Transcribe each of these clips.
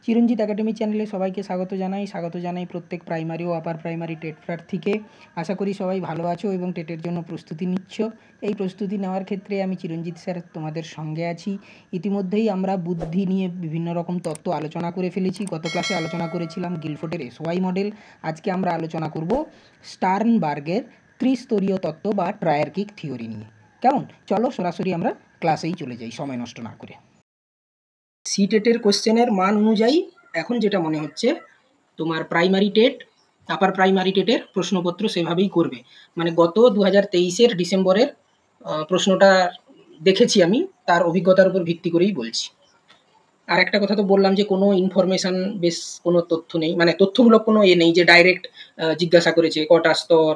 চিরঞ্জিত academy চ্যানেলে সবাইকে স্বাগত জানাই প্রত্যেক প্রাইমারি ও আপার প্রাইমারি টেট প্রার্থীকে। আশা করি সবাই ভালো আছো এবং টেটের জন্য প্রস্তুতি নিচ্ছ। এই প্রস্তুতি নেওয়ার ক্ষেত্রে আমি চিরঞ্জিত স্যার তোমাদের সঙ্গে আছি। ইতিমধ্যেই আমরা বুদ্ধি নিয়ে বিভিন্ন রকম তত্ত্ব আলোচনা করে ফেলেছি। গত ক্লাসে আলোচনা করেছিলাম গিলফোর্ডের SOI মডেল। আজকে আমরা আলোচনা করব স্টার্নবার্গের ত্রিস্তরীয় তত্ত্ব বা ট্রায়ার্কিক থিওরি নিয়ে। কেমন? চলো সরাসরি আমরা ক্লাসেই চলে যাই সময় নষ্ট না করে। সিটেটের কোশ্চেনের মান অনুযায়ী এখন যেটা মনে হচ্ছে তোমার প্রাইমারি টেট আপার প্রাইমারি টেটের প্রশ্নপত্র সেভাবেই করবে। মানে গত 2023-এর ডিসেম্বরের প্রশ্নটা দেখেছি আমি, তার অভিজ্ঞতার উপর ভিত্তি করেই বলছি। আর একটা কথা তো বললাম যে কোনো ইনফরমেশান বেশ কোনো তথ্য নেই, মানে তথ্যমূলক কোনো নেই যে ডাইরেক্ট জিজ্ঞাসা করেছে কটা স্তর,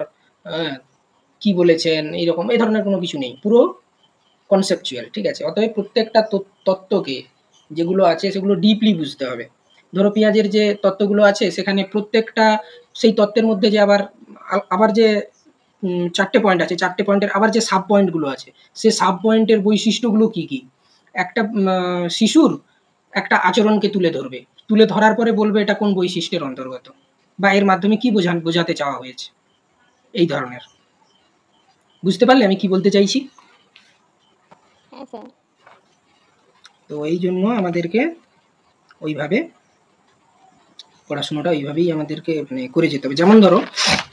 কি বলেছেন, এইরকম এই ধরনের কোনো কিছু নেই, পুরো কনসেপচুয়াল। ঠিক আছে, অতএব প্রত্যেকটা তত্ত্বকে যেগুলো আছে সেগুলো ডিপলি বুঝতে হবে। ধরো পেঁয়াজের যে তত্ত্বগুলো আছে সেখানে প্রত্যেকটা সেই তত্ত্বের মধ্যে যে আবার যে 4টে পয়েন্ট আছে, 4টে পয়েন্টের আবার যে সাব পয়েন্টগুলো আছে, সে সাব পয়েন্টের বৈশিষ্ট্যগুলো কি কি। একটা শিশুর একটা আচরণকে তুলে ধরার পরে বলবে এটা কোন বৈশিষ্ট্যের অন্তর্গত বা এর মাধ্যমে কি বোঝাতে চাওয়া হয়েছে, এই ধরনের। বুঝতে পারলে আমি কি বলতে চাইছি? তো এই জন্য আমাদেরকে ওইভাবে পড়াশোনাটা ওইভাবেই আমাদেরকে করে যেতে হবে। যেমন ধরো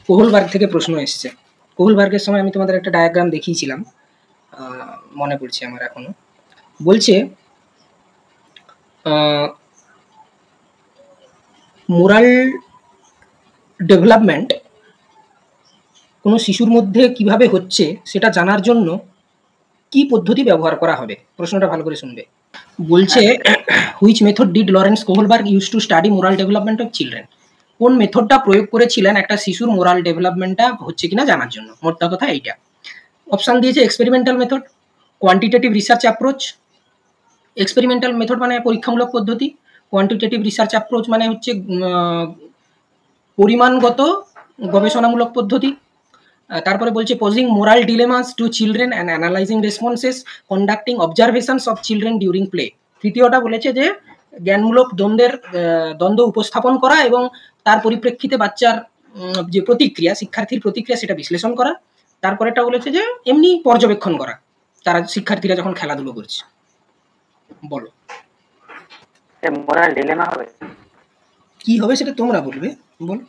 কোহলবার্গ থেকে প্রশ্ন এসছে। কোহলবার্গের সময় আমি তোমাদের একটা ডায়াগ্রাম দেখিয়েছিলাম, মনে পড়ছে আমার এখনো। বলছে মোরাল ডেভেলপমেন্ট কোনো শিশুর মধ্যে কিভাবে হচ্ছে সেটা জানার জন্য কি পদ্ধতি ব্যবহার করা হবে। প্রশ্নটা ভালো করে শুনবে। বলছে which method did Lawrence Kohlberg use to study moral development of children. কোন মেথডটা প্রয়োগ করেছিলেন একটা শিশুর মোরাল ডেভেলপমেন্টটা হচ্ছে কিনা জানার জন্য। মোটটা কথা এইটা। অপশান দিয়েছে experimental method, quantitative research approach. Experimental method মানে পরীক্ষামূলক পদ্ধতি, কোয়ান্টিটেটিভ রিসার্চ অ্যাপ্রোচ মানে হচ্ছে পরিমাণগত গবেষণামূলক পদ্ধতি। তারপরে বলছে posing moral dilemmas to children and analysing responses, conducting observations of children during play. তৃতীয়টা বলেছে যে জ্ঞানমূলক দ্বন্দ্ব উপস্থাপন করা এবং তার পরিপ্রেক্ষিতে বাচ্চার যে প্রতিক্রিয়া, শিক্ষার্থীর প্রতিক্রিয়া, সেটা বিশ্লেষণ করা। তারপরেটা বলেছে যে এমনি পর্যবেক্ষণ করা তারা শিক্ষার্থীরা যখন খেলাধুলো করছে। বলো মোরাল ডিলেমা হবে কি হবে সেটা তোমরা বলবে। বলো।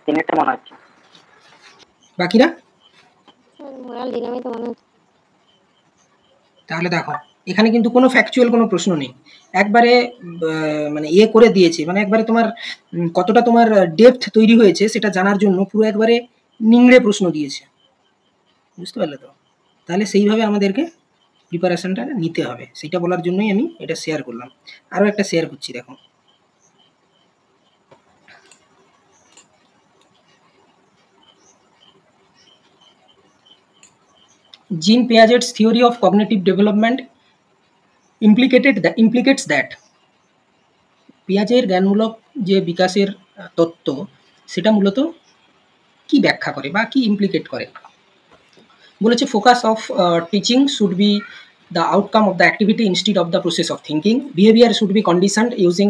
তিনটা মনে হচ্ছে, বাকিরা মোরাল ডিলেমাই তো মনে হচ্ছে। তাহলে দেখো এখানে কিন্তু কোনো ফ্যাকচুয়াল কোনো প্রশ্ন নেই, একবারে মানে করে দিয়েছে, মানে একবারে তোমার কতটা তোমার ডেপথ তৈরি হয়েছে সেটা জানার জন্য পুরো একবারে নিংড়ে প্রশ্ন দিয়েছে। বুঝতে পারলে তো? তাহলে সেইভাবে আমাদেরকে প্রিপারেশনটা নিতে হবে, সেটা বলার জন্যই আমি এটা শেয়ার করলাম। আরও একটা শেয়ার করছি, দেখো। Jean Piaget's theory of cognitive development implicates that পিয়াজের জ্ঞানমূলক যে বিকাশের তত্ত্ব সেটা মূলত কি ব্যাখ্যা করে বা কি ইমপ্লিকেট করে। বলেছে focus of teaching should be the outcome of the activity instead of the process of thinking. Behaviour should be conditioned using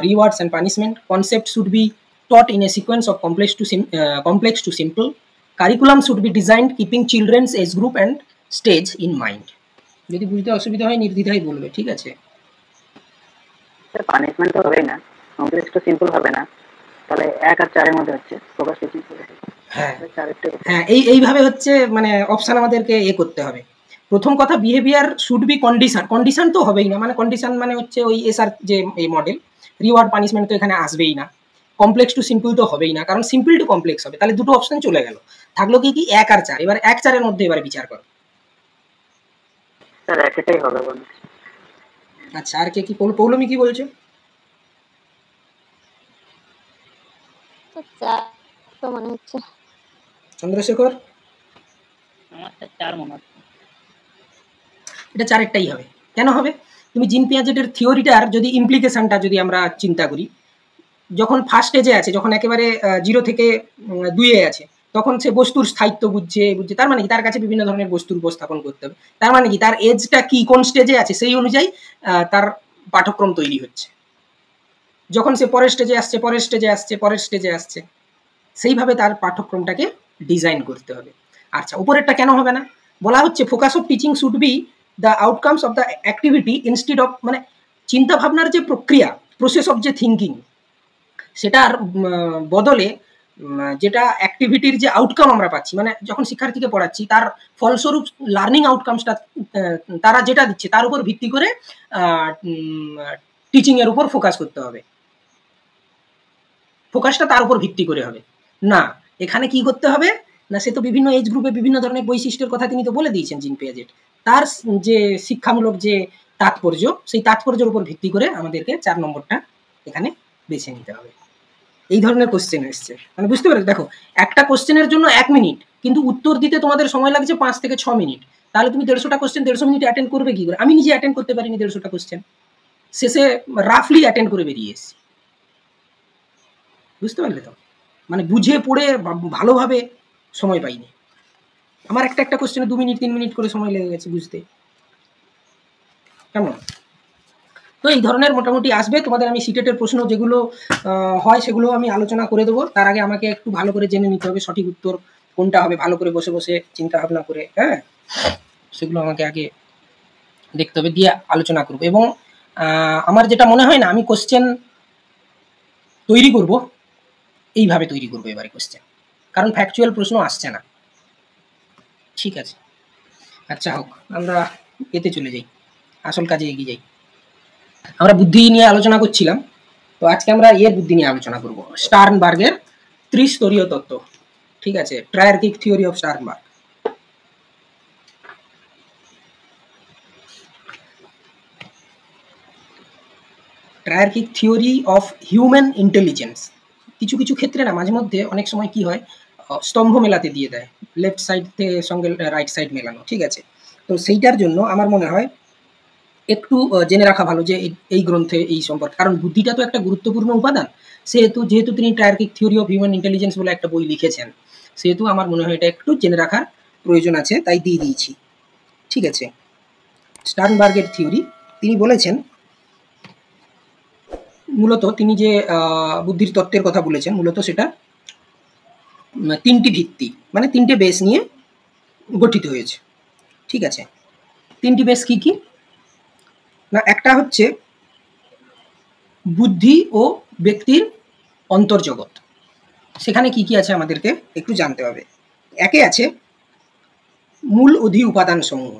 rewards and punishment. Concept should be taught in a sequence of complex to simple. Curriculum should be designed keeping children's age group and stage in mind. যদি বুঝতে অসুবিধা হয় নির্দ্বিধায় বলবে, ঠিক আছে? Punishment তো হবে না, কমপ্লেক্স টু সিম্পল হবে না, তাহলে 1 আর 4 এর মধ্যে হচ্ছে ফোকাস টিচিং। হ্যাঁ হ্যাঁ, এইভাবে হচ্ছে মানে অপশান আমাদেরকে করতে হবে। প্রথম কথা বিহেভিয়ার শুড বি কন্ডিশন তো হবেই না, মানে কন্ডিশন মানে হচ্ছে ওই SR যে এই মডেল, রিওয়ার্ড পানিশমেন্ট তো এখানে আসবেই না। কমপ্লেক্স টু সিম্পল তো হবেই না, কারণ সিম্পল টু কমপ্লেক্স হবে, তাহলে দুটো অপশন চলে গেল। থাকলো কি 1 আর 4। এবার 1 4-এর মধ্যে এবারে বিচার করো। স্যার একটাই হবে বলুন। আচ্ছা, আর কে কি পৌলমি কি বলছো? তো মনে হচ্ছে। চন্দ্রশেখর? আমার 4 মনে হচ্ছে। এটা 4-এরটাই হবে। কেন হবে? তুমি জিন পিয়াজেটের থিওরিটার যদি ইমপ্লিকেশনটা যদি আমরা চিন্তা করি, যখন ফার্স্ট স্টেজে আছে, যখন একেবারে 0 থেকে 2-এ আছে, তখন সে বস্তুর স্থায়িত্ব বুঝছে, তার মানে কি তার কাছে বিভিন্ন ধরনের বস্তুর উপস্থাপন করতে হবে, তার মানে কি তার এজটা কি কোন স্টেজে আছে সেই অনুযায়ী তার পাঠ্যক্রম তৈরি হচ্ছে। যখন সে পরের স্টেজে আসছে, পরের স্টেজে আসছে, পরের স্টেজে আসছে, সেইভাবে তার পাঠ্যক্রমটাকে ডিজাইন করতে হবে। আচ্ছা, উপরেরটা কেন হবে না? বলা হচ্ছে focus of teaching should be the outcomes of the activity instead of, মানে চিন্তা ভাবনার যে প্রক্রিয়া, প্রসেস অফ যে থিঙ্কিং, সেটার বদলে যেটা অ্যাক্টিভিটির যে আউটকাম আমরা পাচ্ছি, মানে যখন শিক্ষার্থীকে পড়াচ্ছি তার ফলস্বরূপ লার্নিং আউটকামসটা তারা যেটা দিচ্ছে তার উপর ভিত্তি করে টিচিংয়ের উপর ফোকাস করতে হবে, ফোকাসটা তার উপর ভিত্তি করে হবে না। এখানে কি করতে হবে না, সে তো বিভিন্ন এজ গ্রুপে বিভিন্ন ধরনের বৈশিষ্ট্যের কথা তিনি তো বলে দিয়েছেন জিন পিয়াজেট, তার যে শিক্ষামূলক যে তাৎপর্য, সেই তাৎপর্যের উপর ভিত্তি করে আমাদেরকে 4 নম্বরটা এখানে বেছে নিতে হবে। এই ধরনের কোশ্চেন এসছে, মানে বুঝতে পারছো? দেখো, একটা কোশ্চেনের জন্য 1 মিনিট, কিন্তু উত্তর দিতে তোমাদের সময় লাগছে 5 থেকে 6 মিনিট, তাহলে তুমি 150টা কোশ্চেন 150 মিনিট অ্যাটেন্ড করবে কি করে? আমি নিজে অ্যাটেন্ড করতে পারিনি 150টা কোশ্চেন, শেষে রাফলি অ্যাটেন্ড করে বেরিয়ে এসেছি। বুঝতে পারলে তো? মানে বুঝে পড়ে ভালোভাবে সময় পাইনি, আমার একটা কোশ্চেনে 2 মিনিট 3 মিনিট করে সময় লেগে গেছে বুঝতে। কেমন? তো এই ধরনের মোটামুটি আসবে তোমাদের। আমি সিটেটের প্রশ্ন যেগুলো হয় সেগুলো আমি আলোচনা করে দেবো। তার আগে আমাকে একটু ভালো করে জেনে নিতে হবে সঠিক উত্তর কোনটা হবে, ভালো করে বসে বসে চিন্তা ভাবনা করে, হ্যাঁ, সেগুলো আমাকে আগে দেখতে হবে, দিয়ে আলোচনা করবো। এবং আমার যেটা মনে হয় না, আমি কোশ্চেন তৈরি করব এইভাবে তৈরি করবো এবারে কোশ্চেন, কারণ ফ্যাকচুয়াল প্রশ্ন আসছে না। ঠিক আছে, আচ্ছা হোক, আমরা এতে চলে যাই, আসল কাজে এগিয়ে যাই। আমরা বুদ্ধি নিয়ে আলোচনা করছিলাম, তো আজকে আমরা এর বুদ্ধি নিয়ে আলোচনা করব, স্টার্নবার্গের ত্রিস্তরীয় তত্ত্ব। ঠিক আছে, triarchic theory of Sternberg. Triarchic theory of human intelligence. কিছু কিছু ক্ষেত্রে না মাঝে মধ্যে অনেক সময় কি হয়, স্তম্ভ মেলাতে দিয়ে দেয়, লেফট সাইড সঙ্গে রাইট সাইড মেলানো। ঠিক আছে, তো সেইটার জন্য আমার মনে হয় একটু জেনে রাখা ভালো যে এই গ্রন্থে এই সম্পর্কে, কারণ বুদ্ধিটা তো একটা গুরুত্বপূর্ণ উপাদান। যেহেতু তিনি ট্রায়ার্কিক থিওরি অফ হিউম্যান ইন্টেলিজেন্স বলে একটা বই লিখেছেন, সেহেতু আমার মনে হয় এটা একটু জেনে রাখার প্রয়োজন আছে, তাই দিয়ে দিয়েছি। ঠিক আছে, স্টার্নবার্গের থিওরি, তিনি বলেছেন মূলত, তিনি যে বুদ্ধির তত্ত্বের কথা বলেছেন, মূলত সেটা 3টি ভিত্তি, মানে 3টে বেস নিয়ে গঠিত হয়েছে। ঠিক আছে, 3টি বেস কি কি না, একটা হচ্ছে বুদ্ধি ও ব্যক্তির অন্তর্জগৎ, সেখানে কি কি আছে আমাদেরকে একটু জানতে হবে। একে আছে মূল অধি উপাদান সমূহ।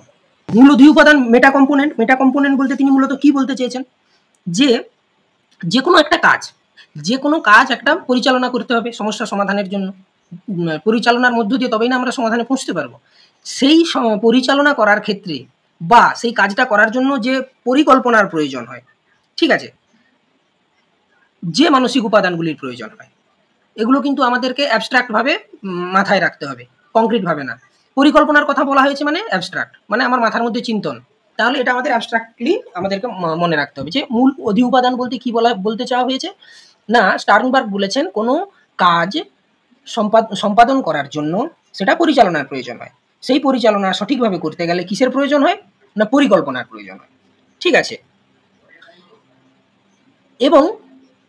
মূল অধি উপাদান মেটা কম্পোনেন্ট। মেটা কম্পোনেন্ট বলতে তিনি মূলত কি বলতে চেয়েছেন, যে কোনো একটা কাজ, যে কোনো কাজ একটা পরিচালনা করতে হবে সমস্যা সমাধানের জন্য, পরিচালনার মধ্য দিয়ে তবেই না আমরা সমাধানে পৌঁছতে পারবো। সেই পরিচালনা করার ক্ষেত্রে বা সেই কাজটা করার জন্য যে পরিকল্পনার প্রয়োজন হয়, ঠিক আছে, যে মানসিক উপাদানগুলির প্রয়োজন হয়, এগুলো কিন্তু আমাদেরকে অ্যাবস্ট্রাক্টভাবে মাথায় রাখতে হবে, কংক্রিটভাবে না। পরিকল্পনার কথা বলা হয়েছে মানে অ্যাবস্ট্রাক্ট, মানে আমার মাথার মধ্যে চিন্তন, তাহলে এটা আমাদের অ্যাবস্ট্রাক্টলি আমাদেরকে মনে রাখতে হবে। যে মূল অধি উপাদান বলতে কি বলতে চাওয়া হয়েছে না, স্টার্নবার্গ বলেছেন কোনো কাজ সম্পাদন করার জন্য সেটা পরিচালনার প্রয়োজন হয়, সেই পরিচালনা সঠিকভাবে করতে গেলে কিসের প্রয়োজন হয় না, পরিকল্পনার প্রয়োজন হয়। ঠিক আছে, এবং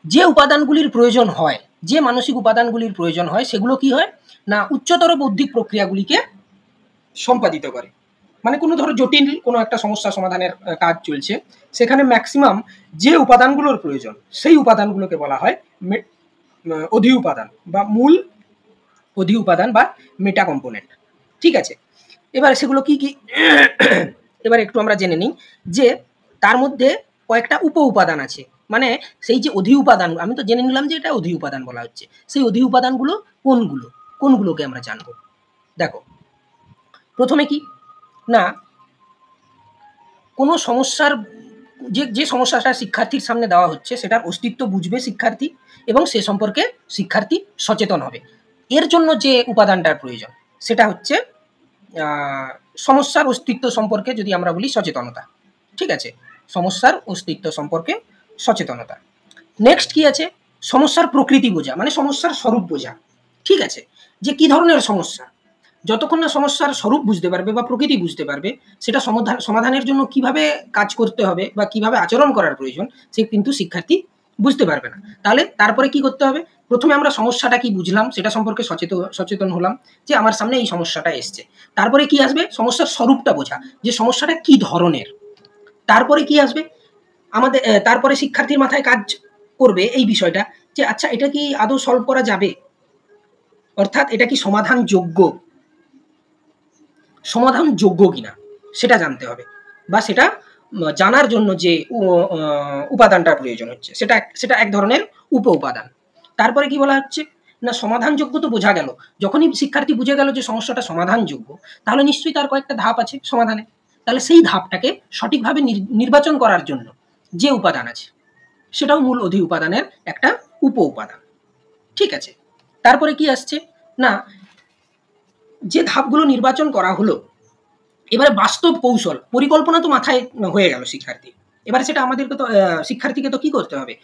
যে উপাদানগুলির প্রয়োজন হয়, যে মানসিক উপাদানগুলির প্রয়োজন হয়, সেগুলো কি হয় না উচ্চতর বৌদ্ধিক প্রক্রিয়াগুলিকে সম্পাদিত করে। মানে কোনো ধরো জটিল কোনো একটা সমস্যা সমাধানের কাজ চলছে, সেখানে ম্যাক্সিমাম যে উপাদানগুলোর প্রয়োজন সেই উপাদানগুলোকে বলা হয় অধি উপাদান বা মূল অধি উপাদান বা মেটা কম্পোনেন্ট। ঠিক আছে, এবার সেগুলো কি কি এবার একটু আমরা জেনে নিই যে তার মধ্যে কয়েকটা উপ উপাদান আছে। মানে সেই যে অধি উপাদান, আমি তো জেনে নিলাম যে এটা অধি উপাদান বলা হচ্ছে, সেই অধি উপাদানগুলো কোনগুলোকে আমরা জানবো। দেখো, প্রথমে কি না, কোনো সমস্যার যে সমস্যাটা শিক্ষার্থীর সামনে দেওয়া হচ্ছে সেটার অস্তিত্ব বুঝবে শিক্ষার্থী, এবং সে সম্পর্কে শিক্ষার্থী সচেতন হবে। এর জন্য যে উপাদানটার প্রয়োজন সেটা হচ্ছে সমস্যার অস্তিত্ব সম্পর্কে যদি আমরা বলি সচেতনতা। ঠিক আছে, সমস্যার অস্তিত্ব সম্পর্কে সচেতনতা। নেক্সট কি আছে, সমস্যার প্রকৃতি বোঝা, মানে সমস্যার স্বরূপ বোঝা। ঠিক আছে, যে কি ধরনের সমস্যা। যতক্ষণ না সমস্যার স্বরূপ বুঝতে পারবে বা প্রকৃতি বুঝতে পারবে, সেটা সমাধানের জন্য কিভাবে কাজ করতে হবে বা কিভাবে আচরণ করার প্রয়োজন, সে কিন্তু শিক্ষার্থী বুঝতে পারবে না। তাহলে তারপরে কি করতে হবে? প্রথমে আমরা সমস্যাটা কি বুঝলাম সেটা সম্পর্কে সচেতন হলাম যে আমার সামনে এই সমস্যাটা এসছে। তারপরে কি আসবে? সমস্যার স্বরূপটা বোঝা, যে সমস্যাটা কি ধরনের। তারপরে কি আসবে? আমাদের তারপরে শিক্ষার্থীর মাথায় কাজ করবে এই বিষয়টা যে আচ্ছা এটা কি আদৌ সলভ করা যাবে, অর্থাৎ এটা কি সমাধানযোগ্য কিনা সেটা জানতে হবে, বা সেটা জানার জন্য যে উপাদানটার প্রয়োজন হচ্ছে সেটা এক ধরনের উপ উপাদান। তারপরে কি বলা হচ্ছে না, সমাধানযোগ্য তো বোঝা গেল। যখনই শিক্ষার্থী বুঝে গেল যে সমস্যাটা সমাধানযোগ্য, তাহলে নিশ্চয়ই তার কয়েকটা ধাপ আছে সমাধানে। তাহলে সেই ধাপটাকে সঠিকভাবে নির্বাচন করার জন্য যে উপাদান আছে সেটাও মূল অধি উপাদানের একটা উপ উপাদান। ঠিক আছে, তারপরে কি আসছে না, যে ধাপগুলো নির্বাচন করা হলো, এবারে বাস্তব কৌশল পরিকল্পনা তো মাথায় হয়ে গেল শিক্ষার্থী। এবারে সেটা আমাদেরকে তো শিক্ষার্থীকে তো কি করতে হবে?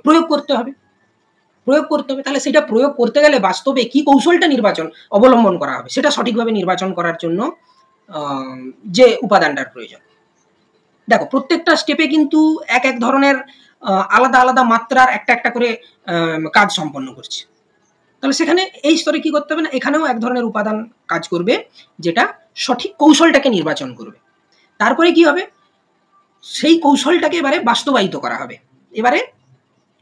প্রয়োগ করতে হবে। তাহলে সেটা প্রয়োগ করতে গেলে বাস্তবে কি কৌশলটা অবলম্বন করা হবে সেটা সঠিকভাবে নির্বাচন করার জন্য যে উপাদানটার প্রয়োজন। দেখো, প্রত্যেকটা স্টেপে কিন্তু এক ধরনের আলাদা আলাদা মাত্রার একটা করে কাজ সম্পন্ন করছে। তাহলে সেখানে এই স্তরে কি করতে হবে না, এখানেও এক ধরনের উপাদান কাজ করবে যেটা সঠিক কৌশলটাকে নির্বাচন করবে। তারপরে কি হবে? সেই কৌশলটাকে এবারে বাস্তবায়িত করা হবে। এবারে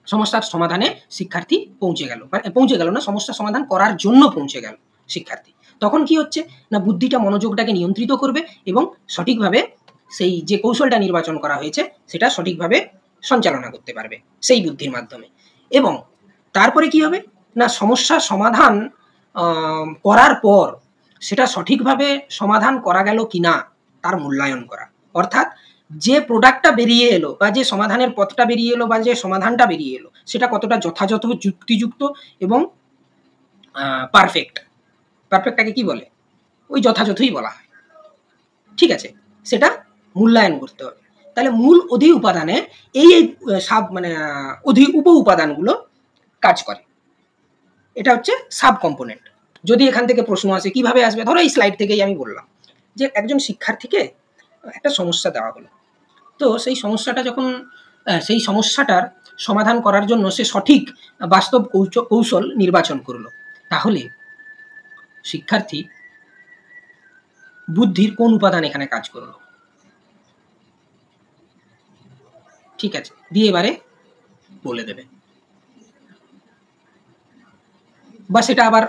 সমস্যার সমাধানে শিক্ষার্থী পৌঁছে গেল না, সমস্যার সমাধান করার জন্য পৌঁছে গেল শিক্ষার্থী। তখন কি হচ্ছে না, বুদ্ধিটা মনোযোগটাকে নিয়ন্ত্রিত করবে এবং সঠিকভাবে সেই যে কৌশলটা নির্বাচন করা হয়েছে সেটা সঠিকভাবে সঞ্চালনা করতে পারবে সেই বুদ্ধির মাধ্যমে। এবং তারপরে কি হবে না, সমস্যা সমাধান করার পর সেটা সঠিকভাবে সমাধান করা গেল কিনা তার মূল্যায়ন করা। অর্থাৎ যে প্রোডাক্টটা বেরিয়ে এলো বা যে সমাধানের পথটা বেরিয়ে এলো বা যে সমাধানটা বেরিয়ে এলো সেটা কতটা যথাযথ, যুক্তিযুক্ত এবং পারফেক্টটাকে কি বলে? ওই যথাযথই বলা হয়। ঠিক আছে, সেটা মূল্যায়ন করতে হবে। তাহলে মূল অধি উপাদানে এই উপ উপাদানগুলো কাজ করে। এটা হচ্ছে সাব কম্পোনেন্ট। যদি এখান থেকে প্রশ্ন আসে, কিভাবে আসবে? ধরো এই স্লাইড থেকেই আমি বললাম যে একজন শিক্ষার্থীকে একটা সমস্যা দেওয়া হলো, তো সেই সমস্যাটার সমাধান করার জন্য সে সঠিক বাস্তব কৌশল নির্বাচন করলো। তাহলে শিক্ষার্থী বুদ্ধির কোন উপাদান এখানে কাজ করলো? ঠিক আছে, দিয়ে এবারে বলে দেবে, বা সেটা আবার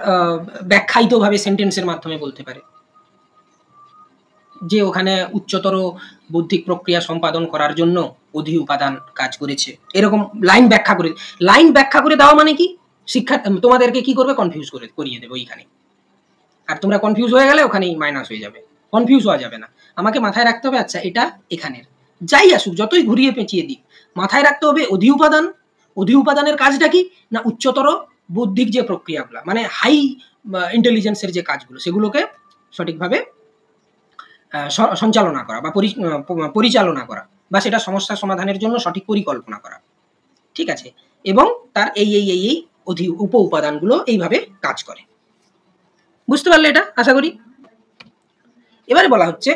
ব্যাখ্যায়িতভাবে সেন্টেন্সের মাধ্যমে বলতে পারে যে ওখানে উচ্চতর বৌদ্ধিক প্রক্রিয়া সম্পাদন করার জন্য অধি উপাদান কাজ করেছে। এরকম লাইন ব্যাখ্যা করে দেওয়া মানে কি, তোমাদেরকে কি করবে? করিয়ে দেবে ওইখানে। আর তোমরা কনফিউজ হয়ে গেলে ওখানেই মাইনাস হয়ে যাবে। কনফিউজ হওয়া যাবে না, আমাকে মাথায় রাখতে হবে আচ্ছা এটা এখানের, যাই আসুক যতই ঘুরিয়ে পেঁচিয়ে দিক মাথায় রাখতে হবে অধি উপাদানের কাজটা কি না, উচ্চতর বৌদ্ধিক যে প্রক্রিয়াগুলো মানে হাই ইন্টেলিজেন্সের যে কাজগুলো সেগুলোকে সঠিকভাবে সঞ্চালনা করা বা পরিচালনা করা, বা সেটা সমস্যা সমাধানের জন্য সঠিক পরিকল্পনা করা। ঠিক আছে, এবং তার এই উপ উপাদানগুলো এইভাবে কাজ করে। বুঝতে পারলে এটা? আশা করি। এবারে বলা হচ্ছে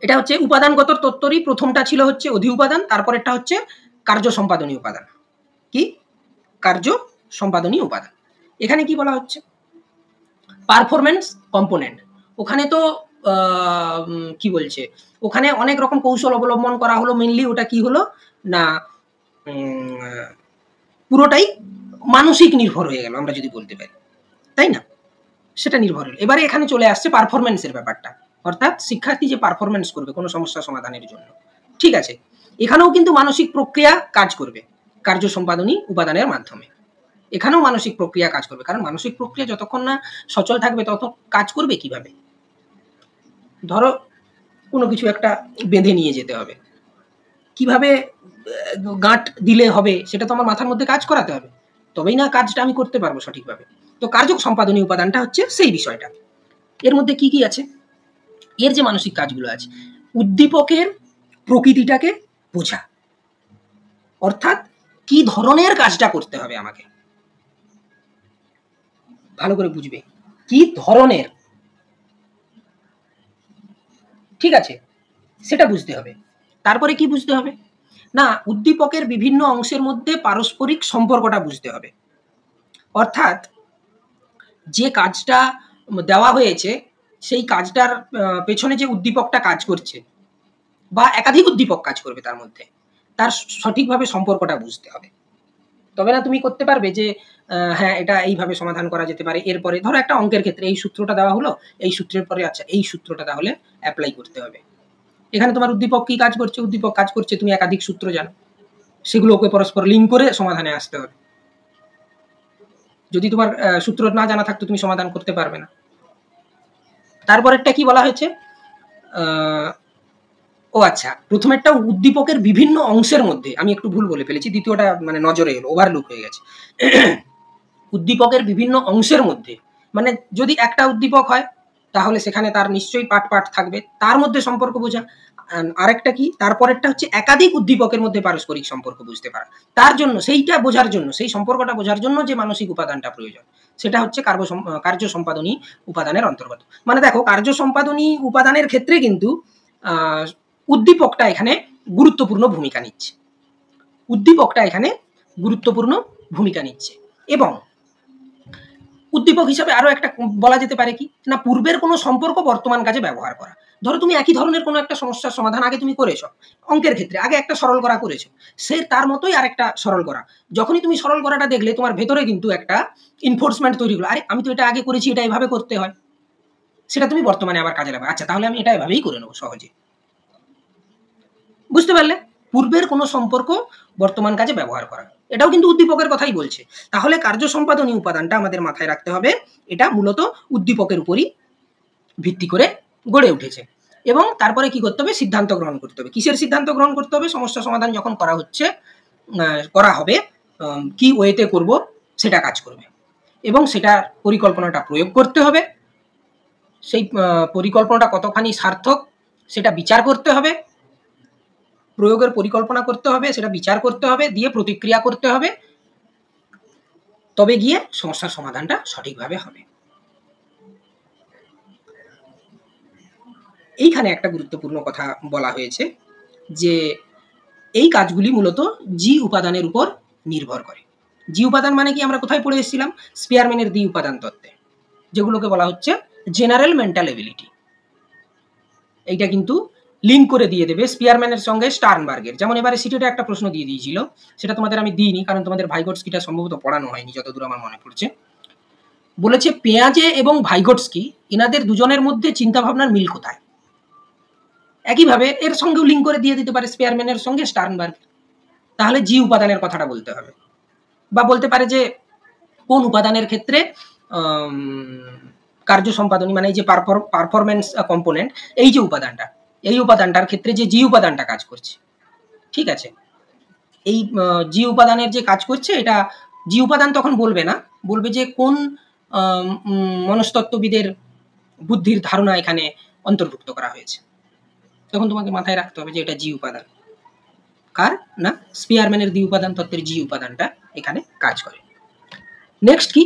এটা হচ্ছে উপাদানগত তত্ত্বরই প্রথমটা ছিল হচ্ছে অধি উপাদান, তারপরেরটা হচ্ছে কার্য সম্পাদনী উপাদান। কি? কার্য সম্পাদনী উপাদান। এখানে কি বলা হচ্ছে? Performance component. ওখানে তো কি বলছে, ওখানে অনেক রকম কৌশল অবলম্বন করা হলো। মেইনলি ওটা কি হলো না, পুরোটাই মানসিক নির্ভর হয়ে গেল আমরা যদি বলতে পারি, তাই না? সেটা নির্ভর হলো। এবারে এখানে চলে আসছে পারফরম্যান্সের ব্যাপারটা, অর্থাৎ শিক্ষার্থী যে পারফরম্যান্স করবে কোনো সমস্যা সমাধানের জন্য। ঠিক আছে, এখানেও কিন্তু মানসিক প্রক্রিয়া কাজ করবে কার্য সম্পাদনী উপাদানের মাধ্যমে। এখানেও মানসিক প্রক্রিয়া কাজ করবে, কারণ মানসিক প্রক্রিয়া যতক্ষণ না সচল থাকবে তত কাজ করবে কিভাবে? ধরো কোনো কিছু একটা বেঁধে নিয়ে যেতে হবে, কিভাবে গাঁট দিলে হবে সেটা তো আমার মাথার মধ্যে কাজ করাতে হবে, তবেই না কাজটা আমি করতে পারবো সঠিকভাবে। তো কার্য সম্পাদনী উপাদানটা হচ্ছে সেই বিষয়টা। এর মধ্যে কি কি আছে? এর যে মানসিক কাজগুলো আছে, উদ্দীপকের প্রকৃতিটাকে বোঝা, অর্থাৎ কি ধরনের কাজটা করতে হবে আমাকে, ভালো করে বুঝবে কি ধরনের, ঠিক আছে, সেটা বুঝতে হবে। তারপরে কি বুঝতে হবে না, উদ্দীপকের বিভিন্ন অংশের মধ্যে পারস্পরিক সম্পর্কটা বুঝতে হবে। অর্থাৎ যে কাজটা দেওয়া হয়েছে সেই কাজটার পেছনে যে উদ্দীপকটা কাজ করছে বা একাধিক উদ্দীপক কাজ করবে তার মধ্যে, তার সঠিকভাবে সম্পর্কটা বুঝতে হবে। তবে না তুমি করতে পারবে যে হ্যাঁ এটা এইভাবে সমাধান করা যেতে পারে। এরপরে ধরো একটা অঙ্কের ক্ষেত্রে এই সূত্রটা দেওয়া হলো, এই সূত্রের পরে আচ্ছা এই সূত্রটা তাহলে অ্যাপ্লাই করতে হবে। এখানে তোমার উদ্দীপক কি কাজ করছে, উদ্দীপক কাজ করছে তুমি একাধিক সূত্র জানো, সেগুলোকে পরস্পর লিঙ্ক করে সমাধানে আসতে হবে। যদি তোমার সূত্র না জানা থাকতো তুমি সমাধান করতে পারবে না। তারপরেরটা কি বলা হয়েছে, ও আচ্ছা, প্রথমেরটা উদ্দীপকের বিভিন্ন অংশের মধ্যে, আমি একটু ভুল বলে ফেলেছি, দ্বিতীয়টা মানে নজরে এলো, ওভারলুক হয়ে গেছে। উদ্দীপকের বিভিন্ন অংশের মধ্যে মানে যদি একটা উদ্দীপক হয় তাহলে সেখানে তার নিশ্চয়ই পাঠ পাঠ থাকবে, তার মধ্যে সম্পর্ক বোঝা। আরেকটা কি, তারপরেরটা হচ্ছে একাধিক উদ্দীপকের মধ্যে পারস্পরিক সম্পর্ক বুঝতে পারা। তার জন্য সেইটা বোঝার জন্য, সেই সম্পর্কটা বোঝার জন্য যে মানসিক উপাদানটা প্রয়োজন সেটা হচ্ছে কার্য সম্পাদনী উপাদানের অন্তর্গত। মানে দেখো, কার্য সম্পাদনী উপাদানের ক্ষেত্রে কিন্তু উদ্দীপকটা এখানে গুরুত্বপূর্ণ ভূমিকা নিচ্ছে, উদ্দীপকটা এখানে গুরুত্বপূর্ণ ভূমিকা নিচ্ছে। এবং উদ্দীপক হিসাবে আরো একটা বলা যেতে পারে কি না, পূর্বের কোনো সম্পর্ক বর্তমান কাজে ব্যবহার করা। ধরো তুমি একই ধরনের কোনো একটা সমস্যার সমাধান আগে তুমি করেছো, অঙ্কের ক্ষেত্রে আগে একটা সরল করা করেছো, সে তার মতোই আরেকটা সরল করা। যখনই তুমি সরল করাটা দেখলে তোমার ভেতরে কিন্তু একটা ইনফোর্সমেন্ট তৈরি হলো, আরে আমি তো এটা আগে করেছি, এটা এভাবে করতে হয়, সেটা তুমি বর্তমানে আবার কাজে লাগাবে। আচ্ছা তাহলে আমি এটা এভাবেই করে নেবো সহজে। বুঝতে পারলে, পূর্বের কোনো সম্পর্ক বর্তমান কাজে ব্যবহার করা, এটাও কিন্তু উদ্দীপকের কথাই বলছে। তাহলে কার্য সম্পাদনী উপাদানটা আমাদের মাথায় রাখতে হবে, এটা মূলত উদ্দীপকের উপরই ভিত্তি করে গড়ে উঠেছে। এবং তারপরে কি করতে হবে, সিদ্ধান্ত গ্রহণ করতে হবে। কিসের সিদ্ধান্ত গ্রহণ করতে হবে, সমস্যা সমাধান যখন করা হচ্ছে করা হবে কি ওয়েতে করব সেটা কাজ করবে, এবং সেটার পরিকল্পনাটা প্রয়োগ করতে হবে। সেই পরিকল্পনাটা কতখানি সার্থক সেটা বিচার করতে হবে, প্রয়োগের পরিকল্পনা করতে হবে, সেটা বিচার করতে হবে, দিয়ে প্রতিক্রিয়া করতে হবে, তবে গিয়ে সমস্যার সমাধানটা সঠিকভাবে হবে। এইখানে একটা গুরুত্বপূর্ণ কথা বলা হয়েছে যে এই কাজগুলি মূলত জি উপাদানের উপর নির্ভর করে। জি উপাদান মানে কি, আমরা কোথায় পড়ে এসেছিলাম, স্পিয়ারম্যানের দ্বি উপাদান তত্ত্বে, যেগুলোকে বলা হচ্ছে জেনারেল মেন্টাল এবিলিটি। এইটা কিন্তু লিঙ্ক করে দিয়ে দেবে স্পিয়ারম্যানের সঙ্গে স্টার্নবার্গের। যেমন এবারে সিটেটে একটা প্রশ্ন দিয়ে দিয়েছিল, সেটা তোমাদের আমি দিইনি কারণ তোমাদের ভাইগটস্কিটা সম্ভবত পড়ানো হয়নি যতদূর আমার মনে পড়ছে। বলেছে পেঁয়াজে এবং ভাইগটস্কি এনাদের দুজনের মধ্যে চিন্তা ভাবনার মিল কোথায়। একইভাবে এর সঙ্গেও লিঙ্ক করে দিয়ে দিতে পারে স্পিয়ারম্যানের সঙ্গে স্টার্নবার্গ। তাহলে জি উপাদানের কথাটা বলতে হবে, বা বলতে পারে যে কোন উপাদানের ক্ষেত্রে কার্য সম্পাদনী মানে এই যে পারফরমেন্স কম্পোনেন্ট, এই যে উপাদানটা, এই উপাদানটার ক্ষেত্রে যে জি উপাদানটা কাজ করছে, ঠিক আছে, এই জি উপাদানের যে কাজ করছে, এটা জি উপাদান তখন বলবে না, বলবে যে কোন মনস্তত্ত্ববিদের বুদ্ধির ধারণা এখানে অন্তর্ভুক্ত করা হয়েছে। তখন তোমাকে মাথায় রাখতে হবে যে এটা জি উপাদান, কার না, স্পিয়ারম্যানের দ্বি উপাদান তত্ত্বের জি উপাদানটা এখানে কাজ করে। নেক্সট কি,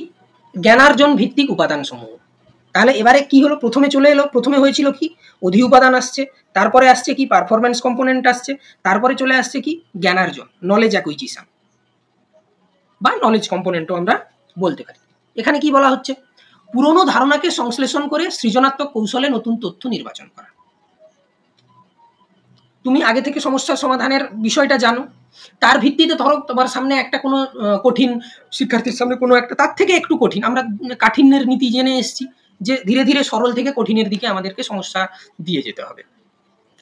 জ্ঞানার্জন ভিত্তিক উপাদান সমূহ। তাহলে এবারে কি হলো, প্রথমে চলে এলো, প্রথমে হয়েছিল কি অধি উপাদান আসছে, তারপরে আসছে কি পারফরমেন্স কম্পোনেন্ট আসছে, তারপরে চলে আসছে কি জ্ঞানার্জন, নলেজ অ্যাকুইজিশন বা নলেজ কম্পোনেন্টও আমরা বলতে পারি। এখানে কি বলা হচ্ছে, পুরনো ধারণাকে সংশ্লেষণ করে সৃজনাত্মক কৌশলে নতুন তথ্য নির্বাচন করা। তুমি আগে থেকে সমস্যার সমাধানের বিষয়টা জানো, তার ভিত্তিতে ধরো তোমার সামনে একটা কোনো কঠিন, শিক্ষার্থীর সামনে কোনো একটা তার থেকে একটু কঠিন, আমরা কাঠিন্যের নীতি জেনে এসেছি যে ধীরে ধীরে সরল থেকে কঠিনের দিকে আমাদেরকে সমস্যা দিয়ে যেতে হবে।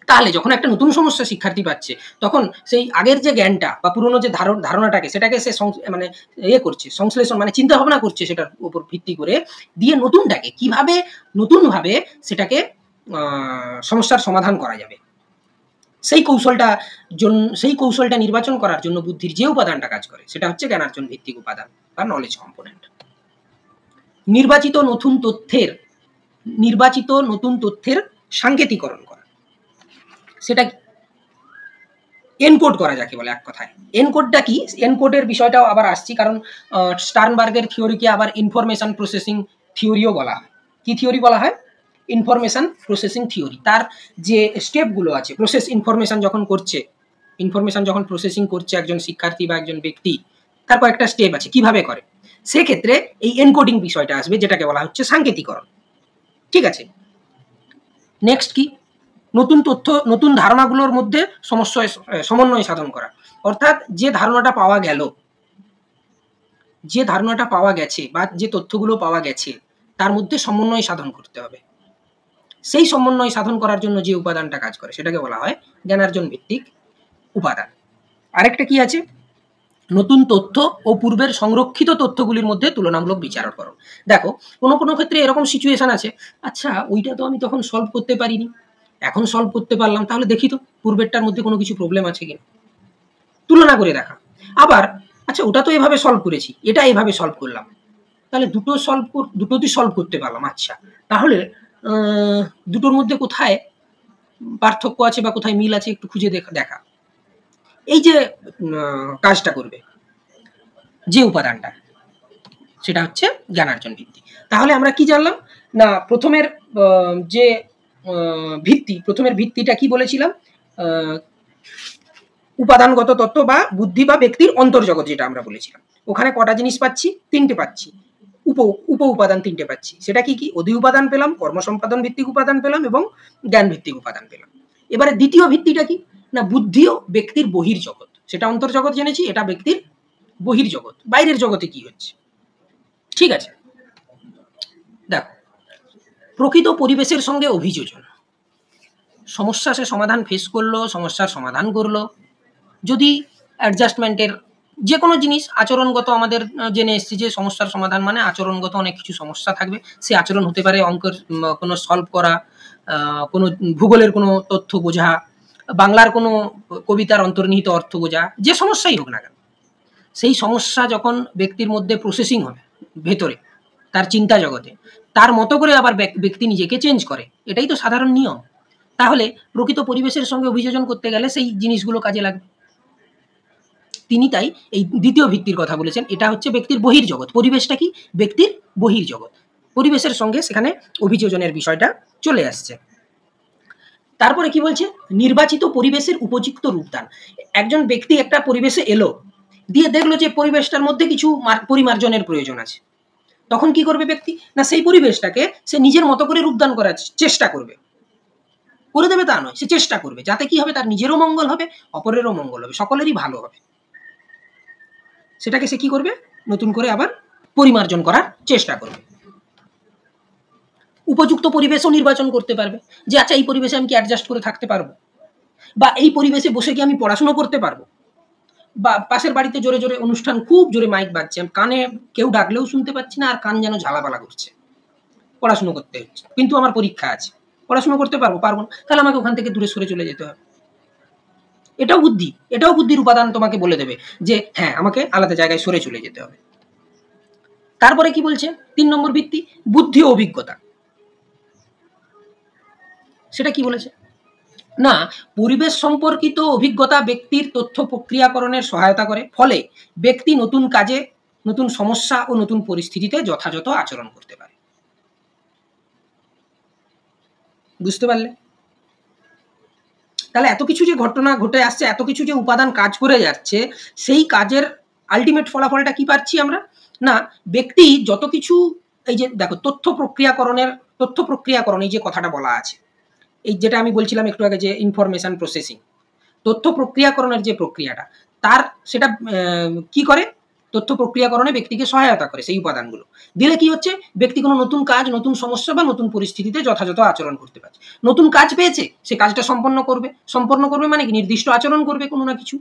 তাহলে যখন একটা নতুন সমস্যা শিক্ষার্থী পাচ্ছে, তখন সেই আগের যে জ্ঞানটা বা পুরনো যে ধারণাটাকে সেটাকে সে মানে করছে, সংশ্লেষণ মানে চিন্তা ভাবনা করছে সেটার উপর ভিত্তি করে, দিয়ে নতুনটাকে কিভাবে নতুনভাবে সেটাকে সমস্যার সমাধান করা যাবে, সেই কৌশলটা নির্বাচন করার জন্য বুদ্ধির যে উপাদানটা কাজ করে সেটা হচ্ছে জ্ঞানার্জন ভিত্তিক উপাদান বা নলেজ কম্পোনেন্ট। নির্বাচিত নতুন তথ্যের সাংকেতিকরণ করা, সেটা এনকোড করা যাকে বলে এক কথায়। এনকোডটা কি, এনকোডের বিষয়টাও আবার আসছি, কারণ স্টার্নবার্গের থিওরিকে আবার ইনফরমেশন প্রসেসিং থিওরিও বলা হয়। কি থিওরি বলা হয়? Information processing theory. তার যে স্টেপগুলো আছে, প্রসেস ইনফরমেশন যখন করছে, ইনফরমেশন যখন প্রসেসিং করছে একজন শিক্ষার্থী বা একজন ব্যক্তি, তার কয়েকটা স্টেপ আছে কিভাবে করে, সেক্ষেত্রে এই এনকোডিং বিষয়টা আসবে, যেটাকে বলা হচ্ছে সাংকেতিকরণ। ঠিক আছে, নেক্সট কি, নতুন তথ্য নতুন ধারণাগুলোর মধ্যে সমন্বয় সাধন করা, অর্থাৎ যে ধারণাটা পাওয়া গেল, যে ধারণাটা পাওয়া গেছে বা যে তথ্যগুলো পাওয়া গেছে তার মধ্যে সমন্বয় সাধন করতে হবে। সেই সমন্বয় সাধন করার জন্য যে উপাদানটা কাজ করে সেটাকে বলা হয় জ্ঞানার্জন ভিত্তিক উপাদান। আরেকটা কি আছে, নতুন তথ্য ও পূর্বের সংরক্ষিত তথ্যগুলির মধ্যে তুলনামূলক বিচার করো। দেখো কোনো কোনো ক্ষেত্রে এরকম সিচুয়েশন আছে, আচ্ছা ওইটা তো আমি তখন সলভ করতে পারিনি, এখন সলভ করতে পারলাম, তাহলে দেখি তো পূর্বেরটার মধ্যে কোনো কিছু প্রবলেম আছে কিনা, তুলনা করে দেখা। আবার আচ্ছা ওটা তো এভাবে সলভ করেছি, এটা এইভাবে সলভ করলাম, তাহলে দুটোতেই সলভ করতে পারলাম, আচ্ছা তাহলে দুটোর মধ্যে কোথায় পার্থক্য আছে বা কোথায় মিল আছে একটু খুঁজে দেখা। এই যে কাজটা করবে যে উপাদানটা, সেটা হচ্ছে জ্ঞানার্জন ভিত্তি। তাহলে আমরা কি জানলাম না, প্রথমের যে প্রথমের ভিত্তিটা কি বলেছিলাম, উপাদানগত তত্ত্ব বা বুদ্ধি বা ব্যক্তির অন্তর্জগৎ, যেটা আমরা বলেছিলাম। ওখানে কটা জিনিস পাচ্ছি? তিনটে পাচ্ছি, উপ উপাদান তিনটে পাচ্ছি। সেটা কি কি? অধি উপাদান পেলাম, কর্মসম্পাদন ভিত্তিক উপাদান পেলাম এবং জ্ঞান ভিত্তিক উপাদান পেলাম। এবারে দ্বিতীয় ভিত্তিটা কি না, বুদ্ধি ও ব্যক্তির বহির্জগৎ। সেটা অন্তর্জগৎ জেনেছি, এটা ব্যক্তির বহির্জগৎ, বাইরের জগতে কি হচ্ছে। ঠিক আছে, দেখো প্রকৃত পরিবেশের সঙ্গে অভিযোজন, সমস্যা সে সমাধান ফেস করলো, সমস্যার সমাধান করলো, যদি অ্যাডজাস্টমেন্টের যে কোনো জিনিস আচরণগত, আমাদের জেনে এসেছি যে সমস্যার সমাধান মানে আচরণগত অনেক কিছু সমস্যা থাকবে, সে আচরণ হতে পারে অঙ্কের কোনো সলভ করা, কোনো ভূগোলের কোনো তথ্য বোঝা, বাংলার কোনো কবিতার অন্তর্নিহিত অর্থ বোঝা, যে সমস্যাই হোক না কেন, সেই সমস্যা যখন ব্যক্তির মধ্যে প্রসেসিং হবে ভেতরে তার চিন্তা জগতে, তার মতো করে আবার ব্যক্তি নিজেকে চেঞ্জ করে, এটাই তো সাধারণ নিয়ম। তাহলে প্রকৃত পরিবেশের সঙ্গে অভিযোজন করতে গেলে সেই জিনিসগুলো কাজে লাগবে। তিনি তাই এই দ্বিতীয় ভিত্তির কথা বলেছেন, এটা হচ্ছে ব্যক্তির বহির্জগৎ। পরিবেশটা কি? ব্যক্তির বহির্জগৎ। পরিবেশের সঙ্গে সেখানে অভিযোজনের বিষয়টা চলে আসছে। তারপরে কি বলছে, নির্বাচিত পরিবেশের উপযুক্ত রূপদান। একজন ব্যক্তি একটা পরিবেশে এলো, দিয়ে দেখলো যে পরিবেশটার মধ্যে কিছু পরিমার্জনের প্রয়োজন আছে, তখন কি করবে ব্যক্তি না, সেই পরিবেশটাকে সে নিজের মতো করে রূপদান করার চেষ্টা করবে, করে দেবে তা নয়, সে চেষ্টা করবে, যাতে কি হবে, তার নিজেরও মঙ্গল হবে, অপরেরও মঙ্গল হবে, সকলেরই ভালো হবে। সেটাকে সে কি করবে, নতুন করে আবার পরিমার্জন করার চেষ্টা করবে। উপযুক্ত পরিবেশও নির্বাচন করতে পারবে, যে আচ্ছা এই পরিবেশে আমি কি অ্যাডজাস্ট করে থাকতে পারবো, বা এই পরিবেশে বসে কি আমি পড়াশোনা করতে পারবো, বা পাশের বাড়িতে জোরে জোরে অনুষ্ঠান, খুব জোরে মাইক বাজছে, কানে কেউ ডাকলেও শুনতে পাচ্ছি না, আর কান যেন ঝালাপালা করছে, পড়াশুনো করতে হচ্ছে, কিন্তু আমার পরীক্ষা আছে, পড়াশুনো করতে পারবো না, তাহলে আমাকে ওখান থেকে দূরে সরে চলে যেতে হবে। এটাও বুদ্ধি, এটাও বুদ্ধির উপাদান, তোমাকে বলে দেবে যে হ্যাঁ আমাকে আলাদা জায়গায় সরে চলে যেতে হবে। তারপরে কি বলছে, ৩ নম্বর ভিত্তি, বুদ্ধি ও অভিজ্ঞতা। সেটা কি বলেছে না, পরিবেশ সম্পর্কিত অভিজ্ঞতা ব্যক্তির তথ্য প্রক্রিয়াকরণের সহায়তা করে, ফলে ব্যক্তি নতুন কাজে, নতুন সমস্যা ও নতুন পরিস্থিতিতে যথাযথ আচরণ করতে পারে। বুঝতে পারলে? তাহলে এত কিছু যে ঘটনা ঘটে আসছে, এত কিছু যে উপাদান কাজ করে যাচ্ছে, সেই কাজের আলটিমেট ফলাফলটা কি পাচ্ছি আমরা না, ব্যক্তি যত কিছু, এই যে দেখো তথ্য প্রক্রিয়াকরণ, এই যে কথাটা বলা আছে, এই যেটা আমি বলছিলাম একটু আগে যে ইনফরমেশন প্রসেসিং, তথ্য প্রক্রিয়াকরণের যে প্রক্রিয়াটা, তার সেটা কি করে, তথ্য প্রক্রিয়াকরণে ব্যক্তিকে সহায়তা করে সেই উপাদানগুলো দিলে কি হচ্ছে, ব্যক্তি কোনো নতুন কাজ, নতুন সমস্যা বা নতুন পরিস্থিতিতে যথাযথ আচরণ করতে পারছে। নতুন কাজ পেয়েছে, সে কাজটা সম্পন্ন করবে মানে কি, নির্দিষ্ট আচরণ করবে কোনো না কিছু।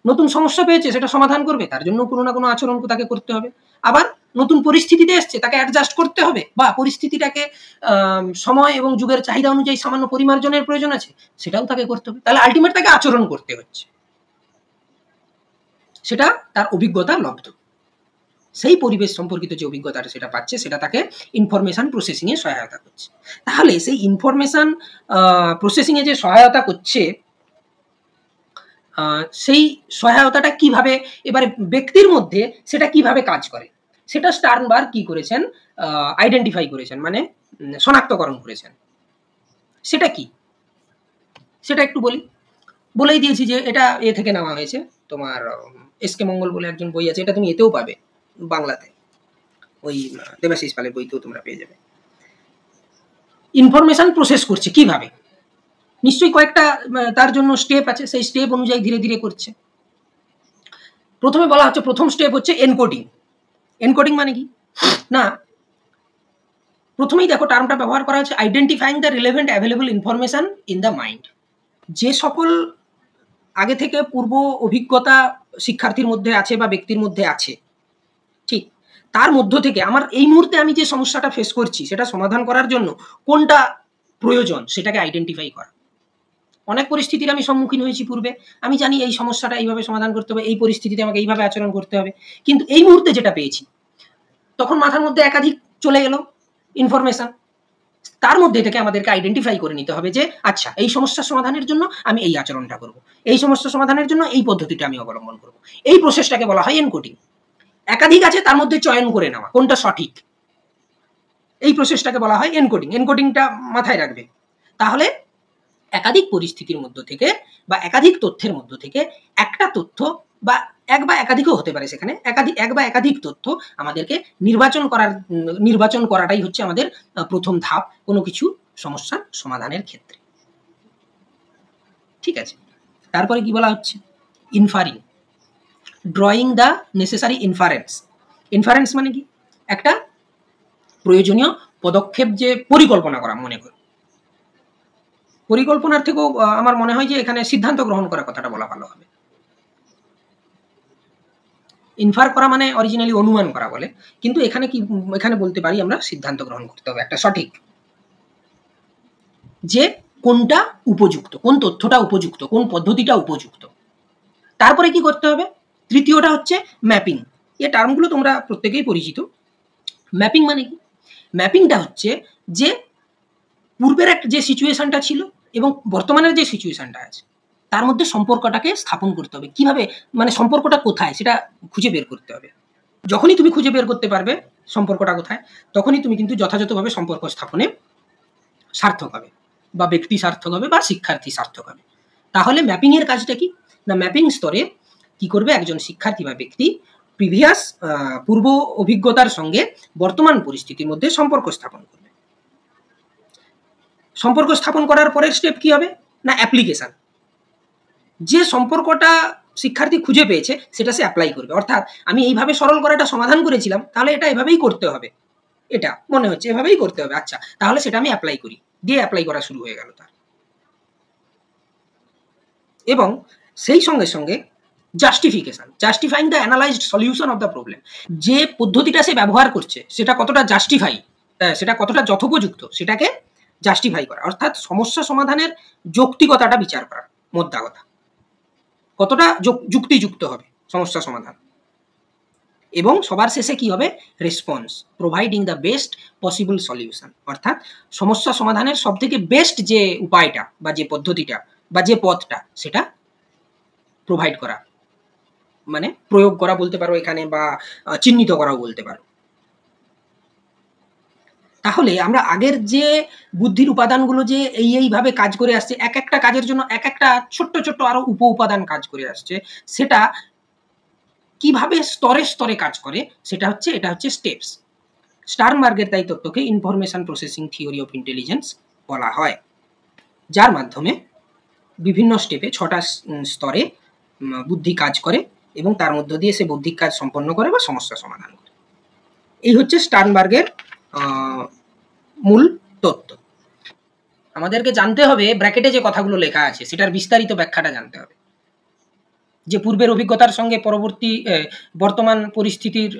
নতুন সমস্যা পেয়েছে, সেটা সমাধান করবে, তার জন্য কোনো না কোনো আচরণ তাকে করতে হবে। আবার নতুন পরিস্থিতিতে এসছে, তাকে অ্যাডজাস্ট করতে হবে, বা পরিস্থিতিটাকে সময় এবং যুগের চাহিদা অনুযায়ী সামান্য পরিমার্জনের প্রয়োজন আছে, সেটাও তাকে করতে হবে। তাহলে আলটিমেট তাকে আচরণ করতে হচ্ছে, সেটা তার অভিজ্ঞতা লব্ধ, সেই পরিবেশ সম্পর্কিত যে অভিজ্ঞতাটা সেটা পাচ্ছে, সেটা তাকে ইনফরমেশন প্রসেসিং এ সহায়তা করছে। তাহলে সেই ইনফরমেশন প্রসেসিং এ যে সহায়তা করছে, সেই সহায়তাটা কিভাবে এবারে ব্যক্তির মধ্যে সেটা কিভাবে কাজ করে সেটা স্টার্নবার্গ কি করেছেন, আইডেন্টিফাই করেছেন, মানে শনাক্তকরণ করেছেন। সেটা কি সেটা একটু বলেই দিয়েছি যে এটা এ থেকে নেওয়া হয়েছে, তোমার এস কে মঙ্গল বলে একজন বই আছে, এটা তুমি এতেও পাবে বাংলাতে, ওই দেবাশিস পালের বইতেও তোমরা পেয়ে যাবে। ইনফরমেশন প্রসেস করছে কিভাবে, নিশ্চয়ই কয়েকটা তার জন্য স্টেপ আছে, সেই স্টেপ অনুযায়ী ধীরে ধীরে করছে। প্রথমে বলা হচ্ছে, প্রথম স্টেপ হচ্ছে এনকোডিং। এনকোডিং মানে কি না, প্রথমেই দেখো টার্মটা ব্যবহার করা হচ্ছে identifying the relevant available information in the mind. যে সকল আগে থেকে পূর্ব অভিজ্ঞতা শিক্ষার্থীর মধ্যে আছে বা ব্যক্তির মধ্যে আছে, ঠিক তার মধ্য থেকে আমার এই মুহূর্তে আমি যে সমস্যাটা ফেস করছি সেটা সমাধান করার জন্য কোনটা প্রয়োজন সেটাকে আইডেন্টিফাই করা। অনেক পরিস্থিতির আমি সম্মুখীন হয়েছি পূর্বে, আমি জানি এই সমস্যাটা এইভাবে সমাধান করতে হবে, এই পরিস্থিতিতে আমাকে এইভাবে আচরণ করতে হবে, কিন্তু এই মুহূর্তে যেটা পেয়েছি তখন মাথার মধ্যে একাধিক চলে এলো ইনফরমেশন, তার মধ্যে থেকে আমাদেরকে আইডেন্টিফাই করে নিতে হবে যে আচ্ছা এই সমস্যার সমাধানের জন্য আমি এই আচরণটা করব, এই সমস্যা সমাধানের জন্য এই পদ্ধতিটা আমি অবলম্বন করব। এই প্রসেসটাকে বলা হয় এনকোডিং। একাধিক আছে তার মধ্যে চয়ন করে নেওয়া কোনটা সঠিক, এই প্রসেসটাকে বলা হয় এনকোডিং। এনকোডিংটা মাথায় রাখবে, তাহলে একাধিক পরিস্থিতির মধ্য থেকে বা একাধিক তথ্যের মধ্য থেকে একটা তথ্য বা এক বা একাধিকও হতে পারে, সেখানে এক বা একাধিক তথ্য আমাদেরকে নির্বাচন করাটাই হচ্ছে আমাদের প্রথম ধাপ কোনো কিছু সমস্যার সমাধানের ক্ষেত্রে। ঠিক আছে, তারপরে কি বলা হচ্ছে, inferring, drawing the necessary inference. Inference মানে কি, একটা প্রয়োজনীয় পদক্ষেপ যে পরিকল্পনা করা, মনে করো পরিকল্পনার থেকেও আমার মনে হয় যে এখানে সিদ্ধান্ত গ্রহণ করার কথাটা বলা ভালো হবে। ইনফার করা মানে অরিজিনালি অনুমান করা বলে, কিন্তু এখানে কি, এখানে বলতে পারি আমরা সিদ্ধান্ত গ্রহণ করতে হবে একটা সঠিক, যে কোনটা উপযুক্ত, কোন তথ্যটা উপযুক্ত, কোন পদ্ধতিটা উপযুক্ত। তারপরে কি করতে হবে, তৃতীয়টা হচ্ছে ম্যাপিং। এই টার্মগুলো তোমরা প্রত্যেকেই পরিচিত। ম্যাপিং মানে কি, ম্যাপিংটা হচ্ছে যে পূর্বের একটা যে সিচুয়েশনটা ছিল এবং বর্তমানের যে সিচুয়েশনটা আছে তার মধ্যে সম্পর্কটাকে স্থাপন করতে হবে। কিভাবে, মানে সম্পর্কটা কোথায় সেটা খুঁজে বের করতে হবে। যখনই তুমি খুঁজে বের করতে পারবে সম্পর্কটা কোথায়, তখনই তুমি কিন্তু যথাযথভাবে সম্পর্ক স্থাপনে সার্থক হবে, বা ব্যক্তি সার্থক হবে বা শিক্ষার্থী সার্থক হবে। তাহলে ম্যাপিং এর কাজটা কি না, ম্যাপিং স্তরে কি করবে একজন শিক্ষার্থী বা ব্যক্তি প্রিভিয়াস পূর্ব অভিজ্ঞতার সঙ্গে বর্তমান পরিস্থিতির মধ্যে সম্পর্ক স্থাপন করবে। সম্পর্ক স্থাপন করার পরের স্টেপ কি হবে না, অ্যাপ্লিকেশন। যে সম্পর্কটা শিক্ষার্থী খুঁজে পেয়েছে সেটা সে অ্যাপ্লাই করবে। অর্থাৎ আমি এইভাবে সরল করাটা সমাধান করেছিলাম, তাহলে এটা এভাবেই করতে হবে, এটা মনে হচ্ছে এভাবেই করতে হবে, আচ্ছা তাহলে সেটা আমি অ্যাপ্লাই করি, দিয়ে অ্যাপ্লাই করা শুরু হয়ে গেল তার। এবং সেই সঙ্গে সঙ্গে justification, justifying the analysed solution of the problem. যে পদ্ধতিটা সে ব্যবহার করছে সেটা কতটা জাস্টিফাই, সেটা কতটা যথোপযুক্ত সেটাকে জাস্টিফাই করা, অর্থাৎ সমস্যা সমাধানের যৌক্তিকতাটা বিচার করা, মোদ্দা কথা কতটা যুক্তিযুক্ত হবে সমস্যা সমাধান। এবং সবার শেষে কি হবে, response, providing the best possible solution, অর্থাৎ সমস্যা সমাধানের সব থেকে বেস্ট যে উপায়টা বা যে পদ্ধতিটা বা যে পথটা সেটা প্রোভাইড করা, মানে প্রয়োগ করা বলতে পারো এখানে, বা চিহ্নিত করাও বলতে পারো। তাহলে আমরা আগের যে বুদ্ধির উপাদানগুলো যে এইভাবে কাজ করে আসছে, এক একটা কাজের জন্য এক একটা ছোট্ট ছোট্ট আরো উপ উপাদান কাজ করে আসছে, সেটা কিভাবে স্তরে স্তরে কাজ করে সেটা হচ্ছে, এটা হচ্ছে স্টেপস। স্টার্নবার্গের তাই তত্ত্বকে information processing theory of intelligence বলা হয়, যার মাধ্যমে বিভিন্ন স্টেপে 6টা স্তরে বুদ্ধি কাজ করে এবং তার মধ্য দিয়ে সে বৌদ্ধিক কাজ সম্পন্ন করে বা সমস্যা সমাধান করে। এই হচ্ছে স্টার্নবার্গের মূল তত্ত্ব। আমাদেরকে জানতে হবে ব্র্যাকেটে যে কথাগুলো লেখা আছে সেটার বিস্তারিত ব্যাখ্যাটা জানতে হবে, যে পূর্বের অভিজ্ঞতার সঙ্গে পরবর্তী বর্তমান পরিস্থিতির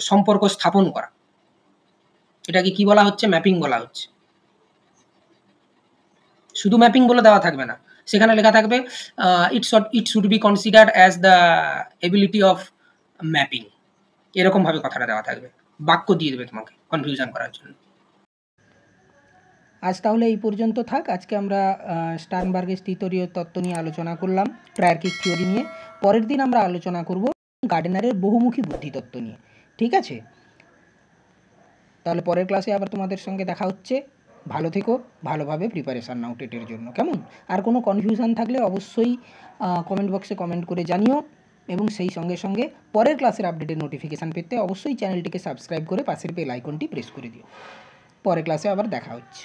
সম্পর্ক স্থাপন করা, এটাকে কি বলা হচ্ছে, ম্যাপিং বলা হচ্ছে। শুধু ম্যাপিং বলে দেওয়া থাকবে না, সেখানে লেখা থাকবে it should be considered as the ability of mapping, এরকম ভাবে কথাটা দেওয়া থাকবে, বাক্য দিয়ে দেবে তোমাকে কনফিউশন করার জন্য। আজ তাহলে এই পর্যন্ত থাক। আজকে আমরা স্টার্নবার্গের স্থিতলীয় তত্ত্ব নিয়ে আলোচনা করলাম, ট্রায়ার্কিক থিওরি নিয়ে। পরের দিন আমরা আলোচনা করব গার্ডেনারের বহুমুখী বুদ্ধিতত্ত্ব নিয়ে। ঠিক আছে, তাহলে পরের ক্লাসে আবার তোমাদের সঙ্গে দেখা হচ্ছে। ভালো থেকো, ভালোভাবে প্রিপারেশান নাও টেটের জন্য, কেমন? আর কোনো কনফিউশন থাকলে অবশ্যই কমেন্ট বক্সে কমেন্ট করে জানিও, এবং সেই সঙ্গে সঙ্গে পরের ক্লাসের আপডেটের নোটিফিকেশান পেতে অবশ্যই চ্যানেলটিকে সাবস্ক্রাইব করে পাশের বেল আইকনটি প্রেস করে দিও। পরের ক্লাসে আবার দেখা হচ্ছে।